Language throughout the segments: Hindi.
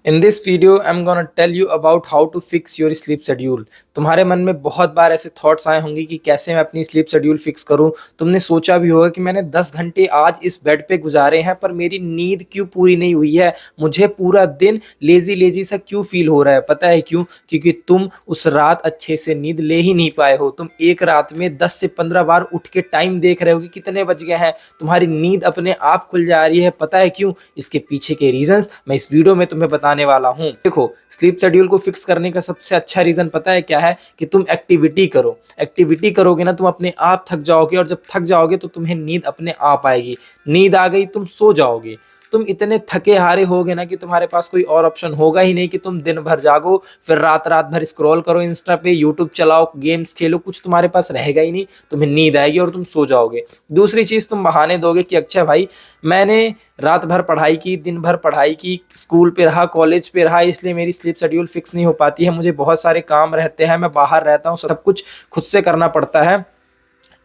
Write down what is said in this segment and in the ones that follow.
In this video I am gonna tell you about how to fix your sleep schedule. तुम्हारे मन में बहुत बार ऐसे थॉट्स आए होंगे कि कैसे मैं अपनी स्लीप शेड्यूल फिक्स करूं। तुमने सोचा भी होगा कि मैंने 10 घंटे आज इस बेड पे गुजारे हैं पर मेरी नींद क्यों पूरी नहीं हुई है, मुझे पूरा दिन लेजी लेजी सा क्यों फील हो रहा है। पता है क्यों? क्योंकि तुम उस रात अच्छे से नींद ले ही नहीं पाए हो। तुम एक रात में 10 से 15 बार उठ के टाइम देख रहे हो कि कितने बज गए हैं। तुम्हारी नींद अपने आप खुल जा रही है। पता है क्यों? इसके पीछे के रीजंस मैं इस वीडियो में तुम्हें बताने वाला हूं। देखो, स्लीप शेड्यूल को फिक्स करने का सबसे अच्छा रीजन पता है क्या है? कि तुम एक्टिविटी करो। एक्टिविटी करोगे ना, तुम अपने आप थक जाओगे और जब थक जाओगे तो तुम्हें नींद अपने आप आएगी। नींद आ गई, तुम सो जाओगे। तुम इतने थके हारे होगे ना कि तुम्हारे पास कोई और ऑप्शन होगा ही नहीं कि तुम दिन भर जागो, फिर रात रात भर स्क्रॉल करो इंस्टा पे, यूट्यूब चलाओ, गेम्स खेलो, कुछ तुम्हारे पास रहेगा ही नहीं। तुम्हें नींद आएगी और तुम सो जाओगे। दूसरी चीज, तुम बहाने दोगे कि अच्छा भाई, मैंने रात भर पढ़ाई की, दिन भर पढ़ाई की, स्कूल पे रहा, कॉलेज पे रहा, इसलिए मेरी स्लीप शेड्यूल फिक्स नहीं हो पाती है। मुझे बहुत सारे काम रहते हैं, मैं बाहर रहता हूँ, सब कुछ खुद से करना पड़ता है।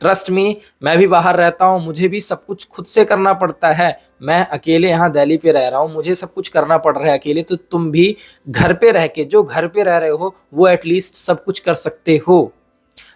ट्रस्ट मी, मैं भी बाहर रहता हूँ, मुझे भी सब कुछ खुद से करना पड़ता है। मैं अकेले यहाँ दिल्ली पे रह रहा हूँ, मुझे सब कुछ करना पड़ रहा है अकेले। तो तुम भी घर पे रह के, जो घर पे रह रहे हो वो एटलीस्ट सब कुछ कर सकते हो।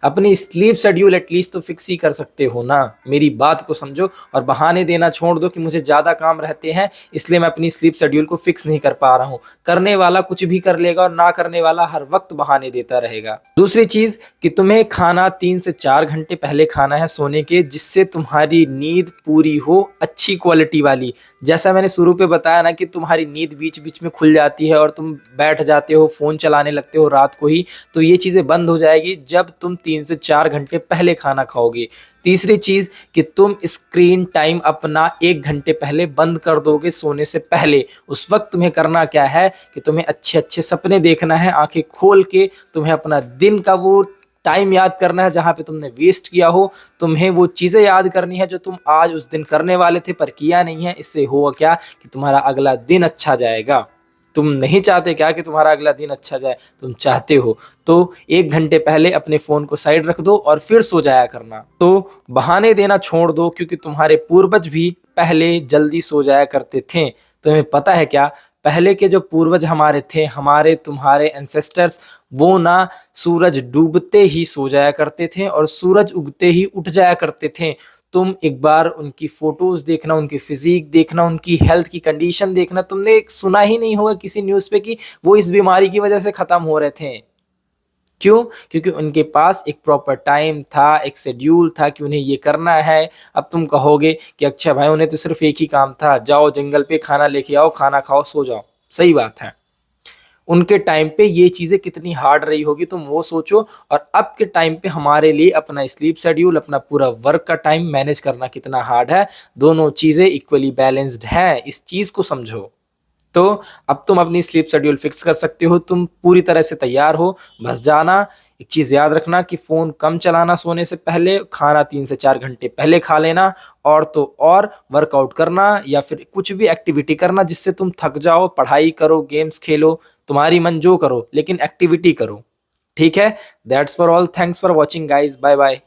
अपनी स्लीप शेड्यूल एटलीस्ट तो फिक्स ही कर सकते हो ना। मेरी बात को समझो और बहाने देना छोड़ दो कि मुझे ज्यादा काम रहते हैं इसलिए मैं अपनी स्लीप शेड्यूल को फिक्स नहीं कर पा रहा हूँ। करने वाला कुछ भी कर लेगा और ना करने वाला हर वक्त बहाने देता रहेगा। दूसरी चीज कि तुम्हें खाना 3 से 4 घंटे पहले खाना है सोने के, जिससे तुम्हारी नींद पूरी हो, अच्छी क्वालिटी वाली। जैसा मैंने शुरू पे बताया ना कि तुम्हारी नींद बीच बीच में खुल जाती है और तुम बैठ जाते हो, फोन चलाने लगते हो रात को ही, तो ये चीजें बंद हो जाएगी जब तुम 3 से 4 घंटे पहले खाना खाओगे। तीसरी चीज कि तुम स्क्रीन टाइम अपना 1 घंटे पहले बंद कर दोगे सोने से पहले। उस वक्त तुम्हें करना क्या है कि तुम्हें अच्छे अच्छे सपने देखना है, आंखें खोल के तुम्हें अपना दिन का वो टाइम याद करना है जहां पे तुमने वेस्ट किया हो। तुम्हें वो चीजें याद करनी है जो तुम आज उस दिन करने वाले थे पर किया नहीं है। इससे होगा क्या कि तुम्हारा अगला दिन अच्छा जाएगा। तुम नहीं चाहते क्या कि तुम्हारा अगला दिन अच्छा जाए? तुम चाहते हो तो 1 घंटे पहले अपने फोन को साइड रख दो और फिर सो जाया करना। तो बहाने देना छोड़ दो, क्योंकि तुम्हारे पूर्वज भी पहले जल्दी सो जाया करते थे। तुम्हें पता है क्या? पहले के जो पूर्वज हमारे थे, हमारे तुम्हारे एंसेस्टर्स, वो ना सूरज डूबते ही सो जाया करते थे और सूरज उगते ही उठ जाया करते थे। तुम एक बार उनकी फोटोज देखना, उनकी फिजिक देखना, उनकी हेल्थ की कंडीशन देखना। तुमने सुना ही नहीं होगा किसी न्यूज़ पे कि वो इस बीमारी की वजह से खत्म हो रहे थे। क्यों? क्योंकि उनके पास एक प्रॉपर टाइम था, एक शेड्यूल था कि उन्हें ये करना है। अब तुम कहोगे कि अच्छा भाई, उन्हें तो सिर्फ एक ही काम था, जाओ जंगल पे खाना लेके आओ, खाना खाओ, सो जाओ। सही बात है, उनके टाइम पे ये चीजें कितनी हार्ड रही होगी तुम वो सोचो। और अब के टाइम पे हमारे लिए अपना स्लीप शेड्यूल, अपना पूरा वर्क का टाइम मैनेज करना कितना हार्ड है। दोनों चीजें इक्वली बैलेंस्ड है, इस चीज को समझो। तो अब तुम अपनी स्लीप शेड्यूल फिक्स कर सकते हो, तुम पूरी तरह से तैयार हो। बस जाना, एक चीज याद रखना कि फोन कम चलाना सोने से पहले, खाना 3 से 4 घंटे पहले खा लेना, और तो और वर्कआउट करना या फिर कुछ भी एक्टिविटी करना जिससे तुम थक जाओ। पढ़ाई करो, गेम्स खेलो, तुम्हारी मन जो करो, लेकिन एक्टिविटी करो। ठीक है? That's for all, thanks for watching guys, bye bye.